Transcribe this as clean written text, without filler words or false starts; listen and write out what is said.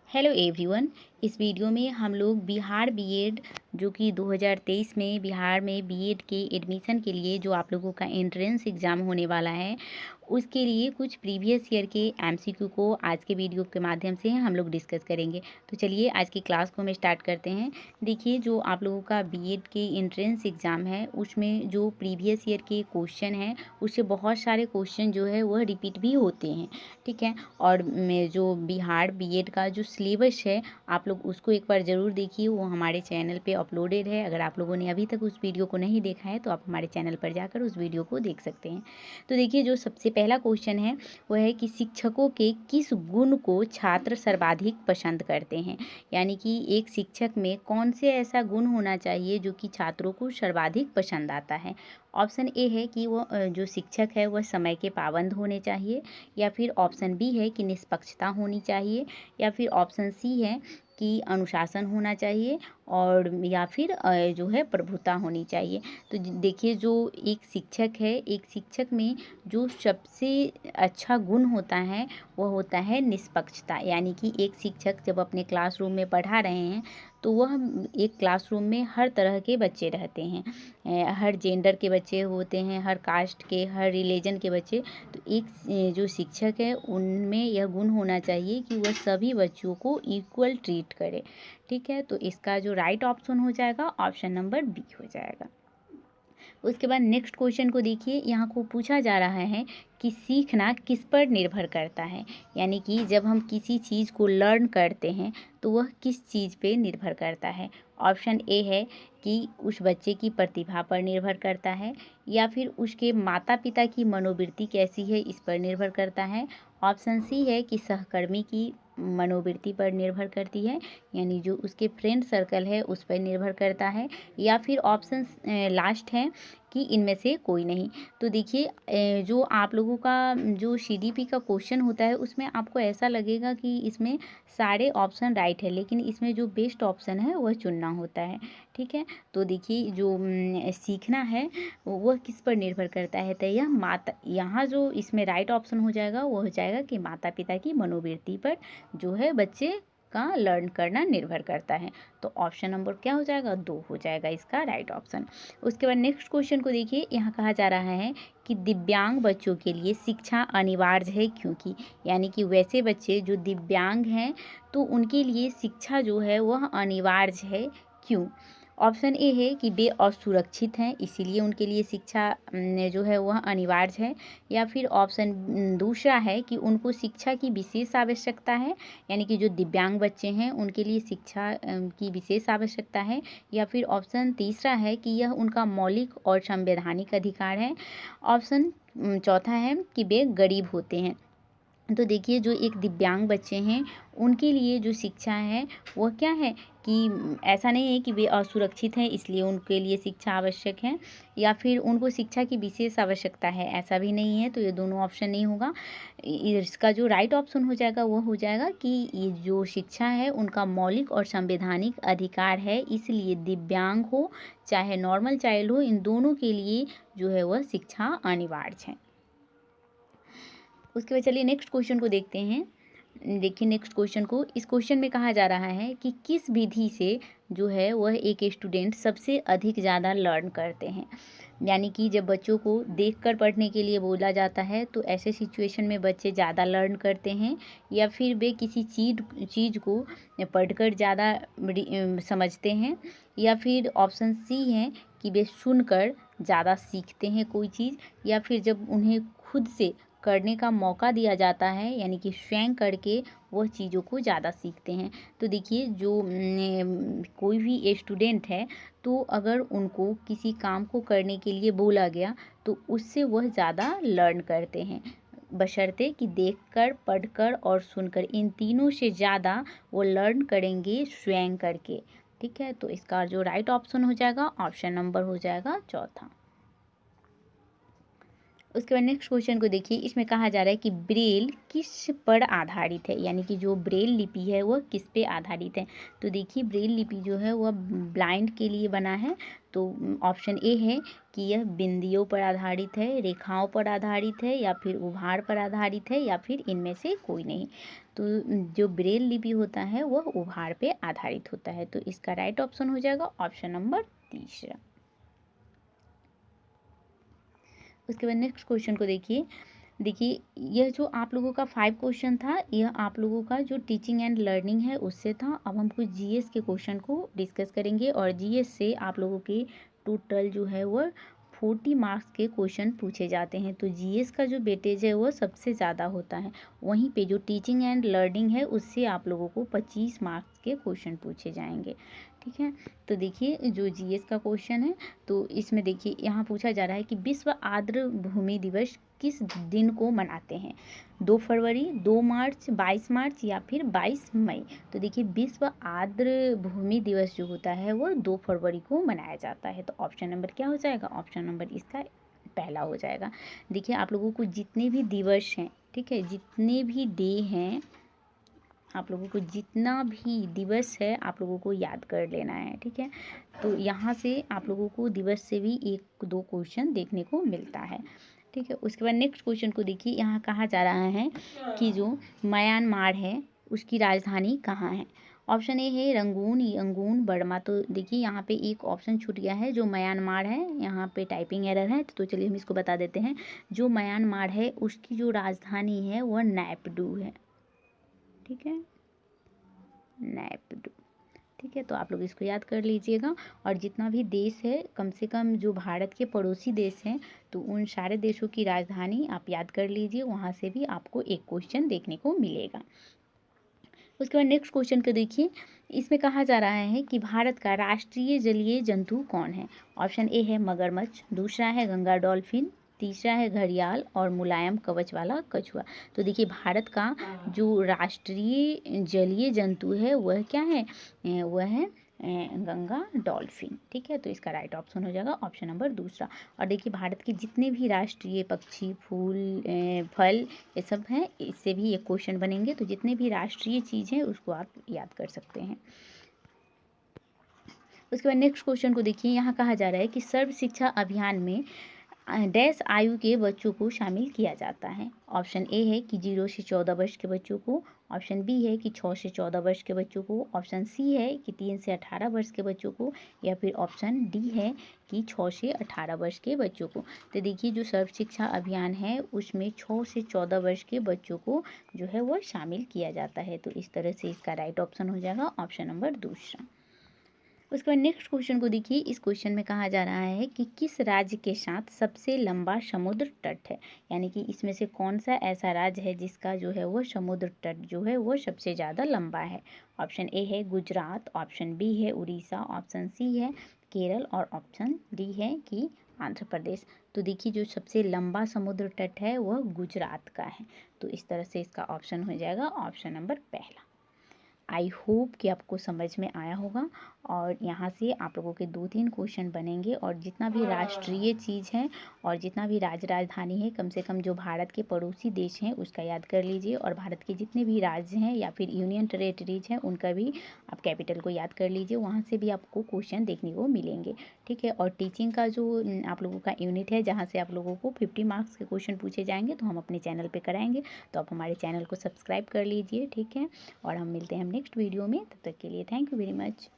Hello everyone. इस video में हम लोग बिहार बीएड जो कि 2023 में बिहार में बीएड के एडमिशन के लिए जो आप लोगों का एंट्रेंस एग्ज़ाम होने वाला है उसके लिए कुछ प्रीवियस ईयर के एमसीक्यू को आज के वीडियो के माध्यम से हम लोग डिस्कस करेंगे। तो चलिए आज की क्लास को हम स्टार्ट करते हैं। देखिए, जो आप लोगों का बीएड के एंट्रेंस एग्ज़ाम है उसमें जो प्रीवियस ईयर के क्वेश्चन हैं उससे बहुत सारे क्वेश्चन जो है वह रिपीट भी होते हैं, ठीक है। और जो बिहार बीएड का जो सिलेबस है आप लोग उसको एक बार ज़रूर देखिए, वो हमारे चैनल पे अपलोडेड है। अगर आप लोगों ने अभी तक उस वीडियो को नहीं देखा है तो आप हमारे चैनल पर जाकर उस वीडियो को देख सकते हैं। तो देखिए, जो सबसे पहला क्वेश्चन है वह है कि शिक्षकों के किस गुण को छात्र सर्वाधिक पसंद करते हैं। यानी कि एक शिक्षक में कौन से ऐसा गुण होना चाहिए जो कि छात्रों को सर्वाधिक पसंद आता है। ऑप्शन ए है कि वो जो शिक्षक है वह समय के पाबंद होने चाहिए, या फिर ऑप्शन बी है कि निष्पक्षता होनी चाहिए, या फिर ऑप्शन सी है कि अनुशासन होना चाहिए, और या फिर जो है प्रभुता होनी चाहिए। तो देखिए, जो एक शिक्षक है, एक शिक्षक में जो सबसे अच्छा गुण होता है वह होता है निष्पक्षता। यानी कि एक शिक्षक जब अपने क्लासरूम में पढ़ा रहे हैं तो वह एक क्लासरूम में हर तरह के बच्चे रहते हैं, हर जेंडर के बच्चे होते हैं, हर कास्ट के, हर रिलीजन के बच्चे। तो एक जो शिक्षक है उनमें यह गुण होना चाहिए कि वह सभी बच्चों को इक्वल ट्रीट करे, ठीक है। तो इसका जो राइट ऑप्शन हो जाएगा ऑप्शन नंबर बी हो जाएगा। उसके बाद नेक्स्ट क्वेश्चन को देखिए, यहाँ को पूछा जा रहा है कि सीखना किस पर निर्भर करता है। यानी कि जब हम किसी चीज़ को लर्न करते हैं तो वह किस चीज़ पे निर्भर करता है। ऑप्शन ए है कि उस बच्चे की प्रतिभा पर निर्भर करता है, या फिर उसके माता पिता की मनोवृत्ति कैसी है इस पर निर्भर करता है। ऑप्शन सी है कि सहकर्मी की मनोवृत्ति पर निर्भर करती है, यानी जो उसके फ्रेंड सर्कल है उस पर निर्भर करता है, या फिर ऑप्शन लास्ट है कि इनमें से कोई नहीं। तो देखिए, जो आप लोगों का जो सीडीपी का क्वेश्चन होता है उसमें आपको ऐसा लगेगा कि इसमें सारे ऑप्शन राइट है, लेकिन इसमें जो बेस्ट ऑप्शन है वह चुनना होता है, ठीक है। तो देखिए, जो सीखना है वह किस पर निर्भर करता है, तो यह माता, यहाँ जो इसमें राइट ऑप्शन हो जाएगा वो हो जाएगा कि माता पिता की मनोवृत्ति पर जो है बच्चे का लर्न करना निर्भर करता है। तो ऑप्शन नंबर क्या हो जाएगा, 2 हो जाएगा इसका राइट ऑप्शन। उसके बाद नेक्स्ट क्वेश्चन को देखिए, यहाँ कहा जा रहा है कि दिव्यांग बच्चों के लिए शिक्षा अनिवार्य है क्योंकि। यानी कि वैसे बच्चे जो दिव्यांग हैं तो उनके लिए शिक्षा जो है वह अनिवार्य है, क्यों। ऑप्शन ए है कि वे असुरक्षित हैं इसीलिए उनके लिए शिक्षा जो है वह अनिवार्य है, या फिर ऑप्शन दूसरा है कि उनको शिक्षा की विशेष आवश्यकता है। यानी कि जो दिव्यांग बच्चे हैं उनके लिए शिक्षा की विशेष आवश्यकता है, या फिर ऑप्शन तीसरा है कि यह उनका मौलिक और संवैधानिक अधिकार है। ऑप्शन चौथा है कि वे गरीब होते हैं। तो देखिए, जो एक दिव्यांग बच्चे हैं उनके लिए जो शिक्षा है वह क्या है कि ऐसा नहीं है कि वे असुरक्षित हैं इसलिए उनके लिए शिक्षा आवश्यक है, या फिर उनको शिक्षा की विशेष आवश्यकता है, ऐसा भी नहीं है। तो ये दोनों ऑप्शन नहीं होगा। इसका जो राइट ऑप्शन हो जाएगा वो हो जाएगा कि ये जो शिक्षा है उनका मौलिक और संवैधानिक अधिकार है, इसलिए दिव्यांग हो चाहे नॉर्मल चाइल्ड हो, इन दोनों के लिए जो है वह शिक्षा अनिवार्य है। उसके बाद चलिए नेक्स्ट क्वेश्चन को देखते हैं। देखिए नेक्स्ट क्वेश्चन को, इस क्वेश्चन में कहा जा रहा है कि किस विधि से जो है वह एक स्टूडेंट सबसे अधिक ज़्यादा लर्न करते हैं। यानी कि जब बच्चों को देखकर पढ़ने के लिए बोला जाता है तो ऐसे सिचुएशन में बच्चे ज़्यादा लर्न करते हैं, या फिर वे किसी चीज़ को पढ़कर ज़्यादा समझते हैं, या फिर ऑप्शन सी है कि वे सुनकर ज़्यादा सीखते हैं कोई चीज़, या फिर जब उन्हें खुद से करने का मौका दिया जाता है यानी कि स्वयं करके वह चीज़ों को ज़्यादा सीखते हैं। तो देखिए, जो कोई भी स्टूडेंट है तो अगर उनको किसी काम को करने के लिए बोला गया तो उससे वह ज़्यादा लर्न करते हैं, बशर्ते कि देखकर, पढ़कर और सुनकर, इन तीनों से ज़्यादा वो लर्न करेंगे स्वयं करके, ठीक है। तो इसका जो राइट ऑप्शन हो जाएगा ऑप्शन नंबर हो जाएगा चौथा। उसके बाद नेक्स्ट क्वेश्चन को देखिए, इसमें कहा जा रहा है कि ब्रेल किस पर आधारित है, यानी कि जो ब्रेल लिपि है वह किस पे आधारित है। तो देखिए ब्रेल लिपि जो है वह ब्लाइंड के लिए बना है। तो ऑप्शन ए है कि यह बिंदियों पर आधारित है, रेखाओं पर आधारित है, या फिर उभार पर आधारित है, या फिर इनमें से कोई नहीं। तो जो ब्रेल लिपि होता है वह उभार पे आधारित होता है। तो इसका राइट ऑप्शन हो जाएगा ऑप्शन नंबर तीसरा। उसके बाद नेक्स्ट क्वेश्चन को देखिए, यह जो आप लोगों का 5 क्वेश्चन था, यह आप लोगों का जो टीचिंग एंड लर्निंग है उससे था। अब हम कुछ जीएस के क्वेश्चन को डिस्कस करेंगे, और जीएस से आप लोगों के टोटल जो है वह 40 मार्क्स के क्वेश्चन पूछे जाते हैं। तो जीएस का जो वेटेज है वह सबसे ज़्यादा होता है। वहीं पे जो टीचिंग एंड लर्निंग है उससे आप लोगों को 25 मार्क्स के क्वेश्चन पूछे जाएंगे। ठीक है, तो देखिए जो जीएस का क्वेश्चन है, तो इसमें देखिए यहाँ पूछा जा रहा है कि विश्व आर्द्र भूमि दिवस किस दिन को मनाते हैं। 2 फरवरी, 2 मार्च, 22 मार्च, या फिर 22 मई। तो देखिए विश्व आर्द्र भूमि दिवस जो होता है वह 2 फरवरी को मनाया जाता है। तो ऑप्शन नंबर क्या हो जाएगा, ऑप्शन नंबर इसका पहला हो जाएगा। देखिए आप लोगों को जितने भी दिवस हैं, ठीक है, जितने भी डे हैं, आप लोगों को जितना भी दिवस है आप लोगों को याद कर लेना है। ठीक है, तो यहाँ से आप लोगों को दिवस से भी 1-2 क्वेश्चन देखने को मिलता है। ठीक है, उसके बाद नेक्स्ट क्वेश्चन को देखिए, यहाँ कहा जा रहा है कि जो म्यांमार है उसकी राजधानी कहाँ है। ऑप्शन ए है रंगून, यंगून, बर्मा। तो देखिए यहाँ पे एक ऑप्शन छूट गया है, जो म्यांमार है, यहाँ पे टाइपिंग एरर है। तो चलिए हम इसको बता देते हैं। जो म्यांमार है उसकी जो राजधानी है वह नैपडू है। ठीक है, नैपडू। ठीक है, तो आप लोग इसको याद कर लीजिएगा। और जितना भी देश है, कम से कम जो भारत के पड़ोसी देश हैं, तो उन सारे देशों की राजधानी आप याद कर लीजिए, वहाँ से भी आपको एक क्वेश्चन देखने को मिलेगा। उसके बाद नेक्स्ट क्वेश्चन को देखिए, इसमें कहा जा रहा है कि भारत का राष्ट्रीय जलीय जंतु कौन है। ऑप्शन ए है मगरमच्छ, दूसरा है गंगा डॉल्फिन, तीसरा है घड़ियाल, और मुलायम कवच वाला कछुआ। तो देखिए भारत का जो राष्ट्रीय जलीय जंतु है वह क्या है, वह है गंगा डॉल्फिन। ठीक है, तो इसका राइट ऑप्शन हो जाएगा ऑप्शन नंबर दूसरा। और देखिए भारत के जितने भी राष्ट्रीय पक्षी, फूल, फल, ये सब हैं, इससे भी एक क्वेश्चन बनेंगे। तो जितने भी राष्ट्रीय चीज़ हैं उसको आप याद कर सकते हैं। उसके बाद नेक्स्ट क्वेश्चन को देखिए, यहाँ कहा जा रहा है कि सर्व शिक्षा अभियान में डैश आयु के बच्चों को शामिल किया जाता है। ऑप्शन ए है कि 0 से 14 वर्ष के बच्चों को, ऑप्शन बी है कि 6 से 14 वर्ष के बच्चों को, ऑप्शन सी है कि 3 से 18 वर्ष के बच्चों को, या फिर ऑप्शन डी है कि 6 से 18 वर्ष के बच्चों को। तो देखिए जो सर्व शिक्षा अभियान है उसमें 6 से 14 वर्ष के बच्चों को जो है वह शामिल किया जाता है। तो इस तरह से इसका राइट ऑप्शन हो जाएगा ऑप्शन नंबर दूसरा। उसके बाद नेक्स्ट क्वेश्चन को देखिए, इस क्वेश्चन में कहा जा रहा है कि किस राज्य के साथ सबसे लंबा समुद्र तट है, यानी कि इसमें से कौन सा ऐसा राज्य है जिसका जो है वो समुद्र तट जो है वो सबसे ज़्यादा लंबा है। ऑप्शन ए है गुजरात, ऑप्शन बी है उड़ीसा, ऑप्शन सी है केरल, और ऑप्शन डी है कि आंध्र प्रदेश। तो देखिए जो सबसे लंबा समुद्र तट है वह गुजरात का है। तो इस तरह से इसका ऑप्शन हो जाएगा ऑप्शन नंबर पहला। आई होप कि आपको समझ में आया होगा, और यहाँ से आप लोगों के 2-3 क्वेश्चन बनेंगे। और जितना भी राष्ट्रीय चीज़ है और जितना भी राजधानी है, कम से कम जो भारत के पड़ोसी देश हैं उसका याद कर लीजिए, और भारत के जितने भी राज्य हैं या फिर यूनियन टेरेटरीज हैं उनका भी आप कैपिटल को याद कर लीजिए, वहाँ से भी आपको क्वेश्चन देखने को मिलेंगे। ठीक है, और टीचिंग का जो आप लोगों का यूनिट है जहाँ से आप लोगों को 50 मार्क्स के क्वेश्चन पूछे जाएंगे, तो हम अपने चैनल पर कराएंगे। तो आप हमारे चैनल को सब्सक्राइब कर लीजिए। ठीक है, और हम मिलते हैं नेक्स्ट वीडियो में। तब तक के लिए थैंक यू वेरी मच।